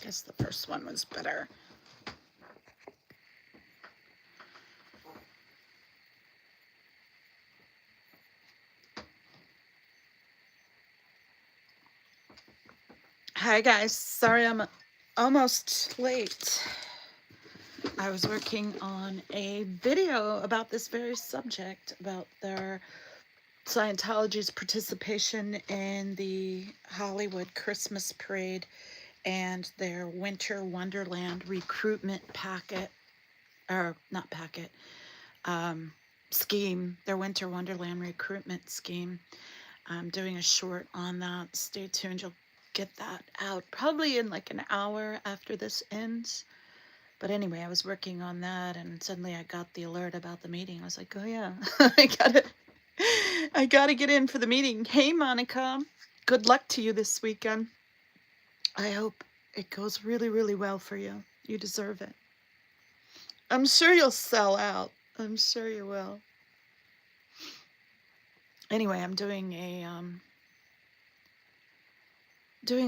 guess the first one was better. Hi guys, sorry I'm almost late. I was working on a video about this very subject, about their Scientology's participation in the Hollywood Christmas parade and their Winter Wonderland recruitment packet, or not packet, scheme, their Winter Wonderland recruitment scheme. I'm doing a short on that. Stay tuned. You'll get that out probably in like an hour after this ends. But anyway, I was working on that and suddenly I got the alert about the meeting. I was like, oh yeah, I gotta get in for the meeting. Hey Monica, good luck to you this weekend. I hope it goes really, really well for you. You deserve it. I'm sure you'll sell out. I'm sure you will. Anyway, I'm doing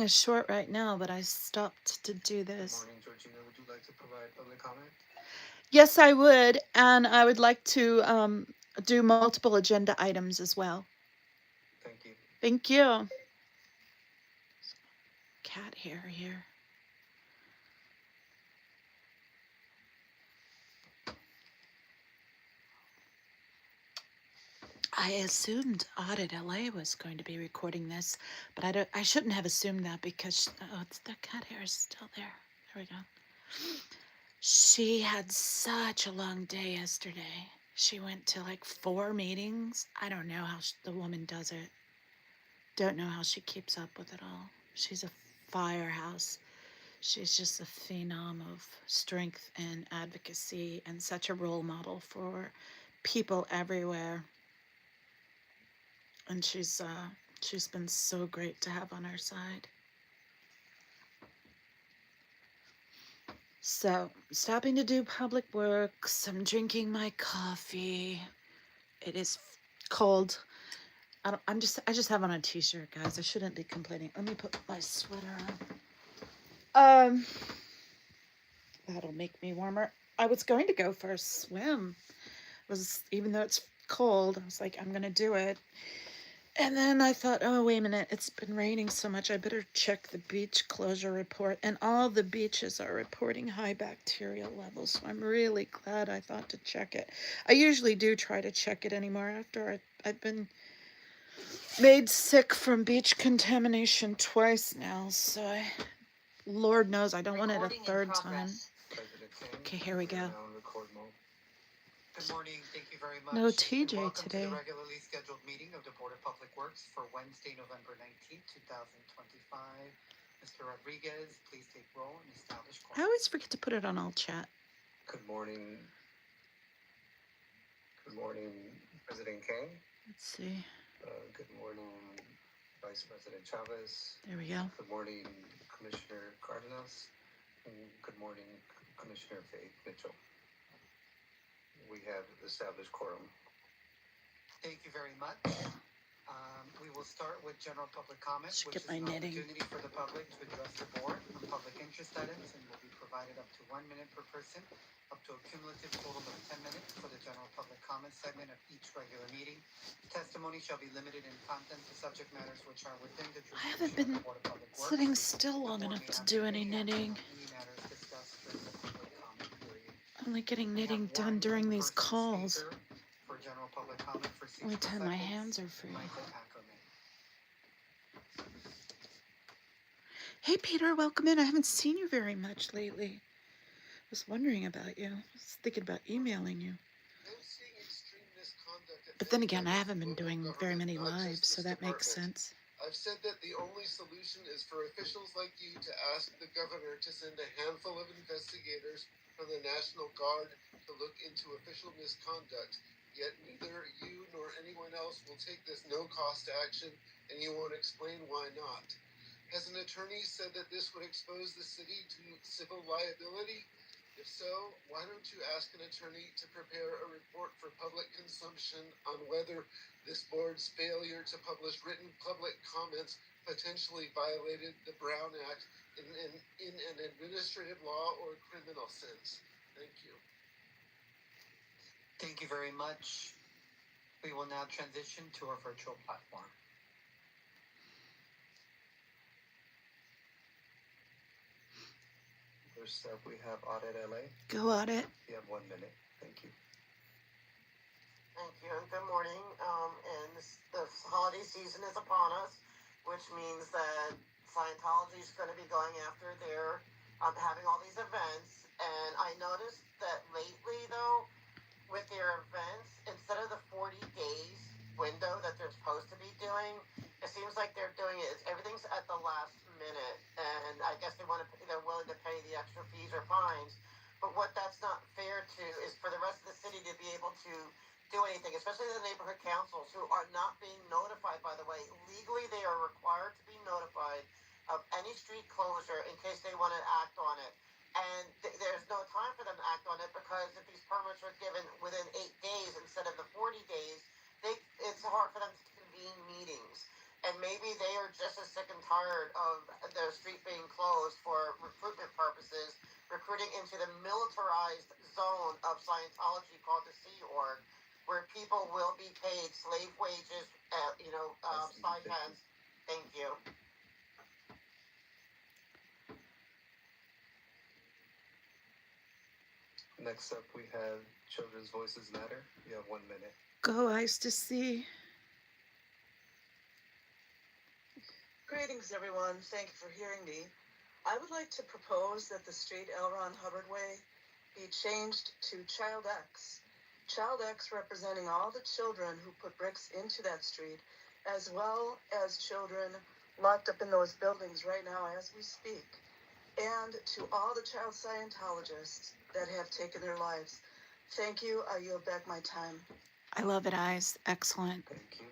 a short right now, but I stopped to do this. Good morning, Georgina. Would you like to provide public comment? Yes, I would, and I would like to do multiple agenda items as well. Thank you. Thank you. Cat hair here. I assumed Audit LA was going to be recording this, but I shouldn't have assumed that because the cat hair is still there. There we go. She had such a long day yesterday. She went to like 4 meetings. I don't know how the woman does it. Don't know how she keeps up with it all. She's a firehouse. She's just a phenom of strength and advocacy and such a role model for people everywhere. And she's been so great to have on our side. So, stopping to do public works. I'm drinking my coffee. It is cold. I just have on a t-shirt, guys. I shouldn't be complaining. Let me put my sweater on. That'll make me warmer. I was going to go for a swim. Even though it's cold, I was like, I'm gonna do it. And then I thought, oh, wait a minute, it's been raining so much, I better check the beach closure report. And all the beaches are reporting high bacterial levels, so I'm really glad I thought to check it. I usually do try to check it anymore after I've been made sick from beach contamination twice now, so Lord knows I don't want it a third time. Okay, here we go. Good morning. Thank you very much. No TJ welcome today. to the regularly scheduled meeting of the Board of Public Works for Wednesday, November 19th, 2025. Mr. Rodriguez, please take roll and establish quorum. I always forget to put it on all chat. Good morning. Good morning, President King. Let's see. Good morning, Vice President Chavez. There we go. Good morning, Commissioner Cardenas. And good morning, Commissioner Faith Mitchell. We have established quorum. Thank you very much. We will start with general public comment, which is an opportunity for the public to address the board on public interest items and will be provided up to 1 minute per person, up to a cumulative total of 10 minutes for the general public comment segment of each regular meeting. Testimony shall be limited in content to subject matters which are within the jurisdiction of the Board of Public Works. Sitting still long enough to do any knitting. Only getting knitting done during these calls. Only time my hands are free. Hey Peter, welcome in. I haven't seen you very much lately. I was wondering about you. I was thinking about emailing you. But then again, I haven't been doing very many lives, so that makes sense. I've said that the only solution is for officials like you to ask the governor to send a handful of investigators from the National Guard to look into official misconduct. Yet neither you nor anyone else will take this no-cost action, and you won't explain why not. Has an attorney said that this would expose the city to civil liability? If so, why don't you ask an attorney to prepare a report for public consumption on whether this board's failure to publish written public comments potentially violated the Brown Act in an administrative law or criminal sense. Thank you. Thank you very much. We will now transition to our virtual platform. First up, we have Audit LA. Go Audit. You have 1 minute. Thank you. Thank you, and good morning. And the holiday season is upon us, which means that Scientology is going to be going after their having all these events. And I noticed that lately, though, with their events, instead of the 40 days window that they're supposed to be doing, it seems like they're doing it. Everything's at the last minute, and I guess they're willing to pay the extra fees or fines. But what that's not fair to is for the rest of the city to be able to do anything, especially the neighborhood councils who are not being notified, by the way. Legally, they are required to be notified of any street closure in case they want to act on it. And there's no time for them to act on it because if these permits are given within 8 days instead of the 40 days, it's hard for them to convene meetings. And maybe they are just as sick and tired of the street being closed for recruitment purposes, recruiting into the militarized zone of Scientology called the Sea Org, where people will be paid slave wages, stipends. Thank you. Next up, we have Children's Voices Matter. You have 1 minute. Go Eyes to See. Greetings, everyone. Thank you for hearing me. I would like to propose that the street L. Ron Hubbard Way be changed to Child X. Child X representing all the children who put bricks into that street, as well as children locked up in those buildings right now as we speak, and to all the child Scientologists that have taken their lives. Thank you. I yield back my time. I love it, Eyes. Excellent. Thank you.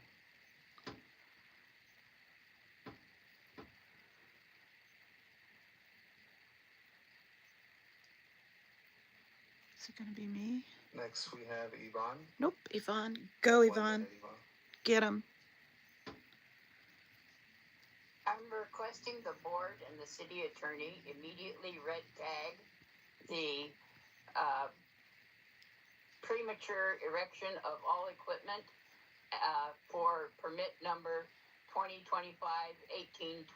Is it going to be me? Next, we have Yvonne. Nope, Yvonne. Go, 1 Yvonne. minute, Yvonne. Get him. I'm requesting the board and the city attorney immediately red tag the premature erection of all equipment for permit number 2025-1812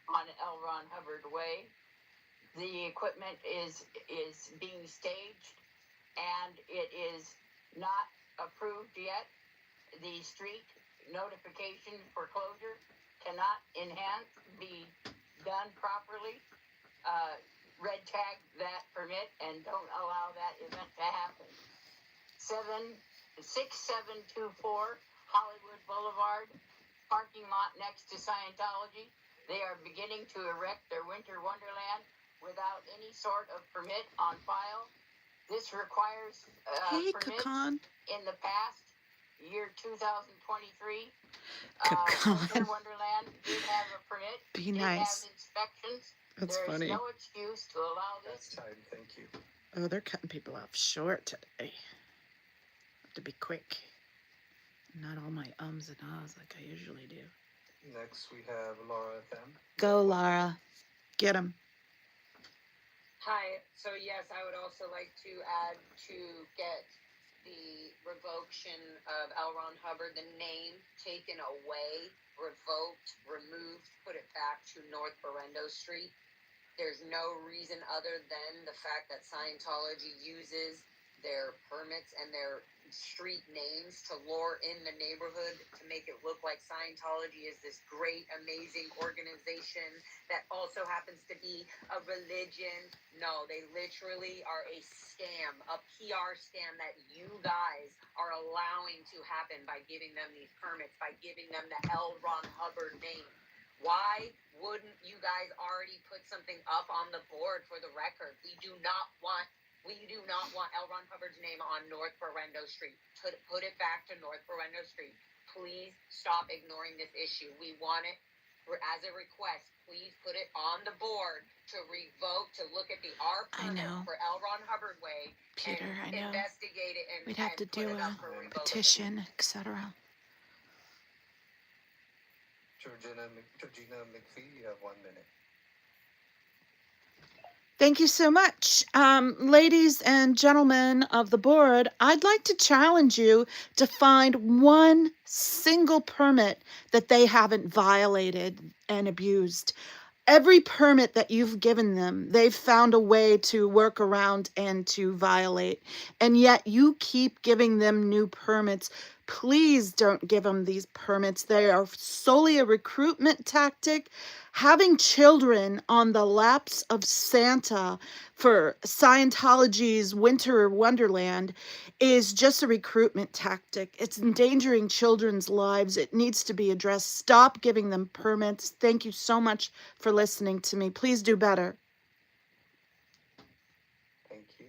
on L. Ron Hubbard Way. The equipment is being staged and it is not approved yet. The street notification for closure cannot be done properly. Red tag that permit and don't allow that event to happen. 6724 Hollywood Boulevard, parking lot next to Scientology. They are beginning to erect their winter wonderland without any sort of permit on file. This requires Hey, permits. Kakan. In the past, year 2023, Kakan. Winter Wonderland did have a permit. Be did nice. have inspections. That's There funny. is no excuse to allow That's this. time. Thank you. Oh, they're cutting people off short today. Have to be quick. Not all my ums and ahs like I usually do. Next, we have Laura FM. Go, Lara. Get him. Hi, so yes, I would also like to add to get the revocation of L. Ron Hubbard, the name taken away, revoked, removed, put it back to North Berendo Street. There's no reason other than the fact that Scientology uses their permits and their street names to lure in the neighborhood to make it look like Scientology is this great, amazing organization that also happens to be a religion. No, they literally are a scam, a PR scam that you guys are allowing to happen by giving them these permits, by giving them the L. Ron Hubbard name. Why wouldn't you guys already put something up on the board for the record? We do not want L. Ron Hubbard's name on North Berendo Street. Put it back to North Berendo Street. Please stop ignoring this issue. We want it as a request. Please put it on the board to revoke, to look at the R I permit know. for L. Ron Hubbard Way Peter, I and know. investigate it and We'd have to put do it up a for revocation. petition, etc. Georgina McPhee, you have 1 minute. Thank you so much. Ladies and gentlemen of the board, I'd like to challenge you to find one single permit that they haven't violated and abused. Every permit that you've given them, they've found a way to work around and to violate. And yet you keep giving them new permits. Please don't give them these permits. They are solely a recruitment tactic. Having children on the laps of Santa for Scientology's Winter Wonderland is just a recruitment tactic. It's endangering children's lives. It needs to be addressed. Stop giving them permits. Thank you so much for listening to me. Please do better. Thank you.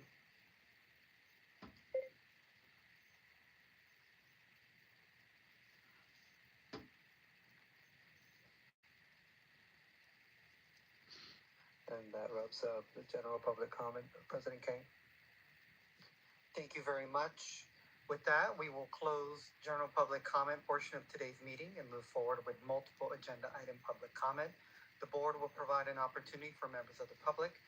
And that wraps up the general public comment. President Kane. Thank you very much. With that, we will close general public comment portion of today's meeting and move forward with multiple agenda item public comment. The board will provide an opportunity for members of the public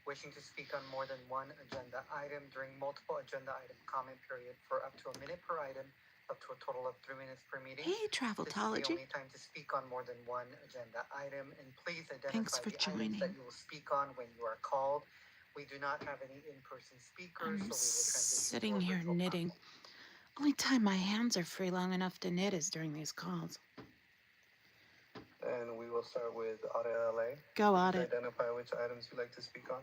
wishing to speak on more than one agenda item during multiple agenda item comment period for up to a minute per item, up to a total of 3 minutes per meeting. Hey, This is the Traveltology. only time to speak on more than one agenda item, and please Thanks identify for the items that joining. you will speak on when you are called. We do not have any in-person speakers, I'm so we will transition to sitting a here virtual knitting. platform. Only time my hands are free long enough to knit is during these calls. And we will start with Audit LA. Go Please Audit. identify which items you'd like to speak on.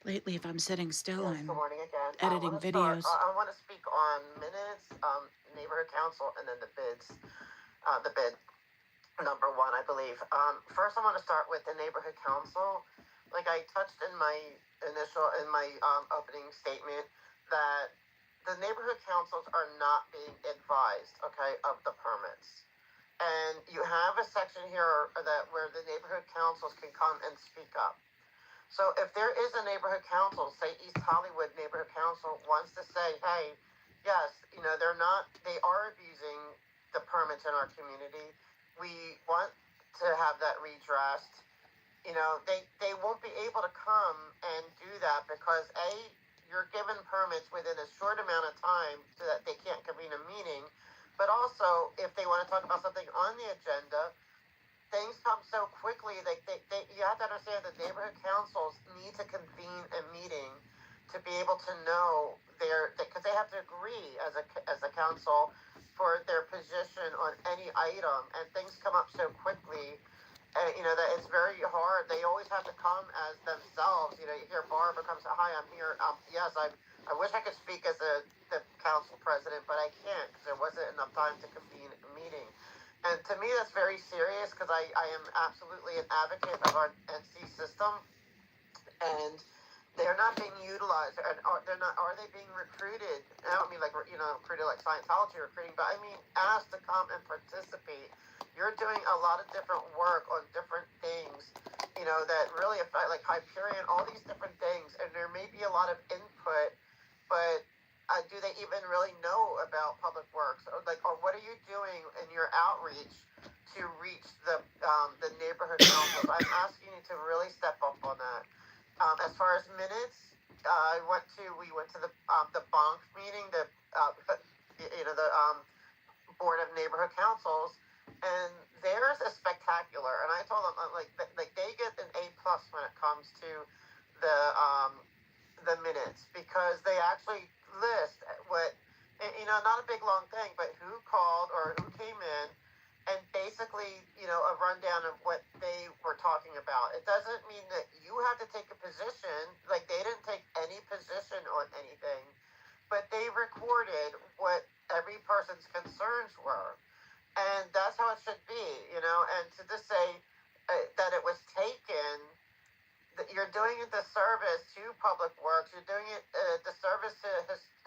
Lately, if I'm sitting still, Yes, I'm good morning again. editing I wanna start- videos. I want to speak on minutes, neighborhood council, and then the bids. The bid number one, I believe. First, I want to start with the neighborhood council. Like I touched in my opening statement, that the neighborhood councils are not being advised, okay, of the permits. And you have a section here that where the neighborhood councils can come and speak up. So if there is a neighborhood council, say East Hollywood neighborhood council wants to say, hey, yes, they are abusing the permits in our community. We want to have that redressed. They won't be able to come and do that because you're given permits within a short amount of time so that they can't convene a meeting. But also, if they want to talk about something on the agenda, things come so quickly. You have to understand that neighborhood councils need to convene a meeting to be able to know because they have to agree as a council for their position on any item, and things come up so quickly. That it's very hard. They always have to come as themselves. You hear Barbara comes, hi, I'm here. Yes, I wish I could speak as the council president, but I can't because there wasn't enough time to convene a meeting. And to me, that's very serious because I am absolutely an advocate of our NC system, and they're not being utilized. Are they being recruited? I don't mean like recruited like Scientology recruiting, but I mean asked to come and participate. You're doing a lot of different work on different things, that really affect, like Hyperion, all these different things, and there may be a lot of input, but do they even really know about public works? Or what are you doing in your outreach to reach the neighborhood councils? I'm asking you to really step up on that. As far as minutes, we went to the bonk meeting, the board of neighborhood councils, and theirs is spectacular. And I told them they get an A+ when it comes to the minutes, because they actually list what not a big long thing, but who called or who came in, and basically a rundown of what they were talking about. It doesn't mean that you have to take a position. Like, they didn't take any position on anything, but they recorded what every person's concerns were, and that's how it should be. And to just say that it was taken, that you're doing a disservice to public works, you're doing it a disservice to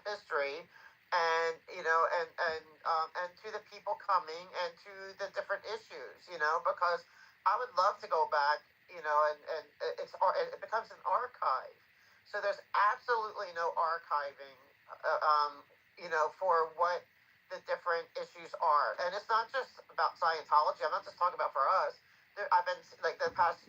history, and and to the people coming, and to the different issues, because I would love to go back, and it becomes an archive. So there's absolutely no archiving, for what the different issues are. And it's not just about Scientology. I'm not just talking about for us. I've been, like, the past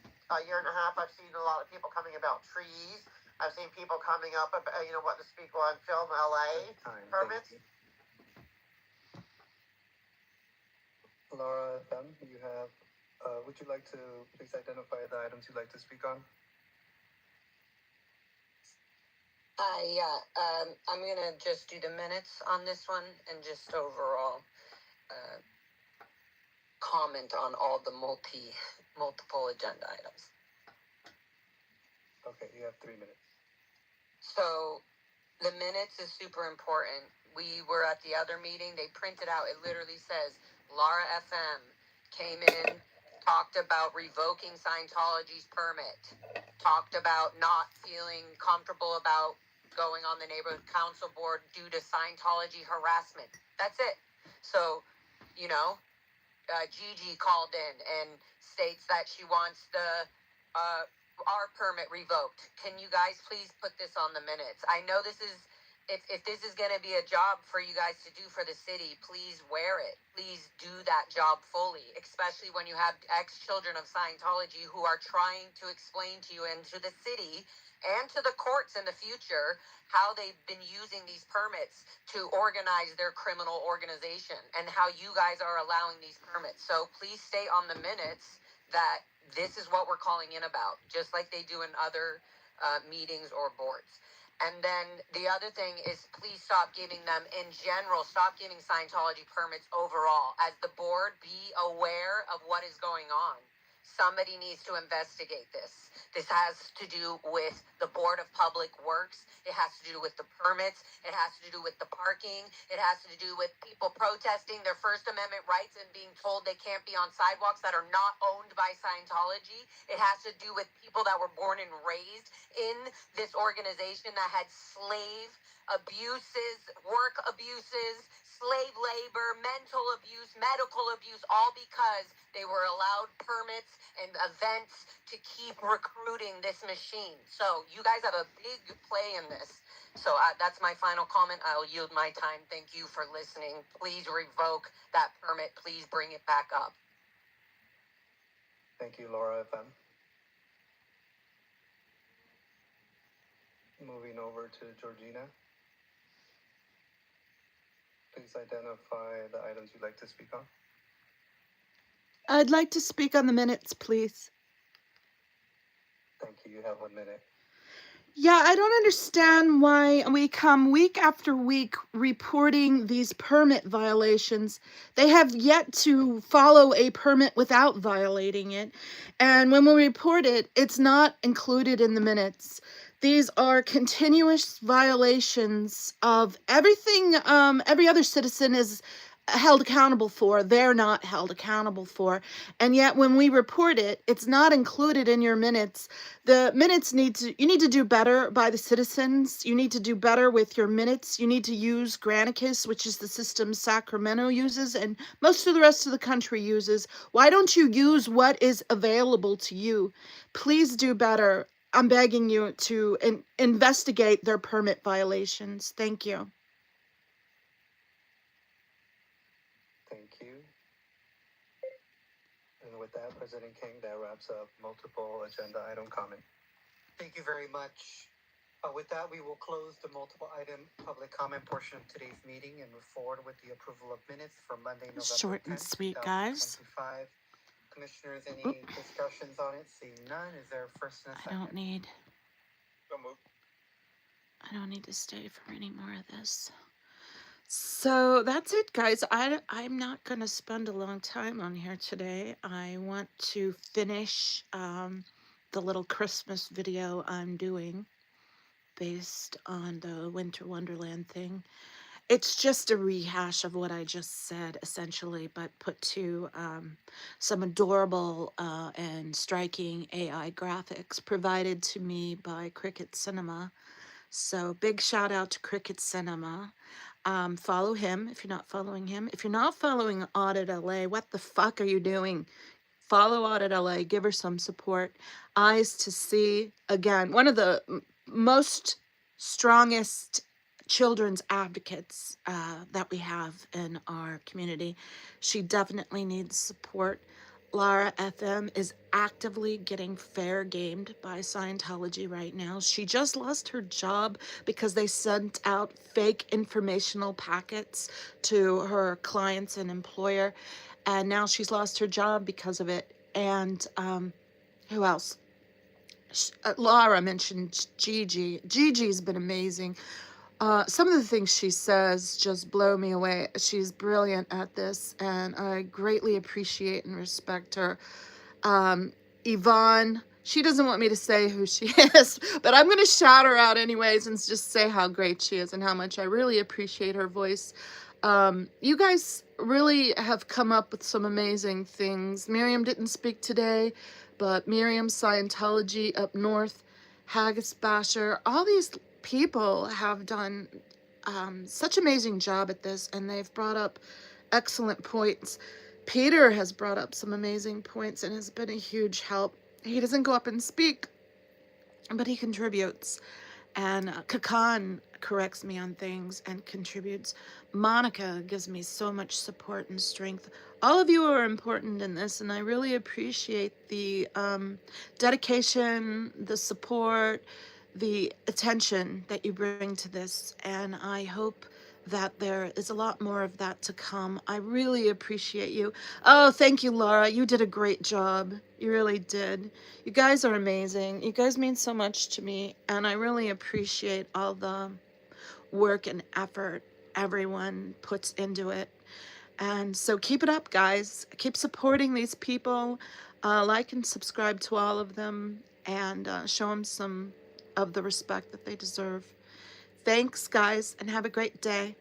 year and a half, I've seen a lot of people coming about trees. I've seen people coming up, wanting to speak on film LA permits. Laura, you have, would you like to please identify the items you'd like to speak on? I'm gonna just do the minutes on this one and just overall comment on all the multiple agenda items. Okay, you have 3 minutes. So the minutes is super important. We were at the other meeting. They printed out, it literally says, Laura FM came in, talked about revoking Scientology's permit, talked about not feeling comfortable about going on the neighborhood council board due to Scientology harassment. That's it. So, Gigi called in and states that she wants our permit revoked. Can you guys please put this on the minutes? I know this is, if this is going to be a job for you guys to do for the city, please wear it. Please do that job fully, especially when you have ex-children of Scientology who are trying to explain to you and to the city and to the courts in the future how they've been using these permits to organize their criminal organization and how you guys are allowing these permits. So please stay on the minutes that this is what we're calling in about, just like they do in other meetings or boards. And then the other thing is, please stop giving them in general, stop giving Scientology permits overall. As the board, be aware of what is going on. Somebody needs to investigate this. This has to do with the Board of Public Works. It has to do with the permits. It has to do with the parking. It has to do with people protesting their First Amendment rights and being told they can't be on sidewalks that are not owned by Scientology. It has to do with people that were born and raised in this organization that had slave abuses, work abuses, slave labor, mental abuse, medical abuse, all because they were allowed permits and events to keep recruiting this machine. So you guys have a big play in this. So that's my final comment. I'll yield my time. Thank you for listening. Please revoke that permit. Please bring it back up. Thank you, Laura FM. Moving over to Georgina. Please identify the items you'd like to speak on. I'd like to speak on the minutes, please. Thank you. You have 1 minute. Yeah, I don't understand why we come week after week reporting these permit violations. They have yet to follow a permit without violating it. And when we report it, it's not included in the minutes. These are continuous violations of everything every other citizen is held accountable for. They're not held accountable for. And yet when we report it, it's not included in your minutes. The minutes you need to do better by the citizens. You need to do better with your minutes. You need to use Granicus, which is the system Sacramento uses and most of the rest of the country uses. Why don't you use what is available to you? Please do better. I'm begging you to investigate their permit violations. Thank you. Thank you. And with that, President King, that wraps up multiple agenda item comment. Thank you very much. With that, we will close the multiple item public comment portion of today's meeting and move forward with the approval of minutes for Monday, November 10th, Short and sweet, guys. 2025. Commissioners, any discussions on it? Seeing none, is there a first and a second? I don't need So moved. to stay for any more of this. So that's it, guys. I'm not going to spend a long time on here today. I want to finish the little Christmas video I'm doing based on the Winter Wonderland thing. It's just a rehash of what I just said, essentially, but put to some adorable and striking AI graphics provided to me by Cricket Cinema. So big shout out to Cricket Cinema. Follow him if you're not following him. If you're not following Audit LA, what the fuck are you doing? Follow Audit LA. Give her some support. Eyes to See. Again, one of the most strongest children's advocates that we have in our community. She definitely needs support. Lara FM is actively getting fair gamed by Scientology right now. She just lost her job because they sent out fake informational packets to her clients and employer, and now she's lost her job because of it. And who else? Laura mentioned Gigi. Gigi's been amazing. Some of the things she says just blow me away. She's brilliant at this, and I greatly appreciate and respect her. Yvonne, she doesn't want me to say who she is, but I'm going to shout her out anyways and just say how great she is and how much I really appreciate her voice. You guys really have come up with some amazing things. Miriam didn't speak today, but Miriam, Scientology up north, Haggis Basher, all these people have done such amazing job at this, and they've brought up excellent points. Peter has brought up some amazing points and has been a huge help. He doesn't go up and speak, but he contributes. And Kakan corrects me on things and contributes. Monica gives me so much support and strength. All of you are important in this, and I really appreciate the dedication, the support, the attention that you bring to this. And I hope that there is a lot more of that to come. I really appreciate you. Oh, thank you, Laura. You did a great job. You really did. You guys are amazing. You guys mean so much to me, and I really appreciate all the work and effort everyone puts into it. And so keep it up, guys. Keep supporting these people. Like and subscribe to all of them, and show them some of the respect that they deserve. Thanks, guys, and have a great day.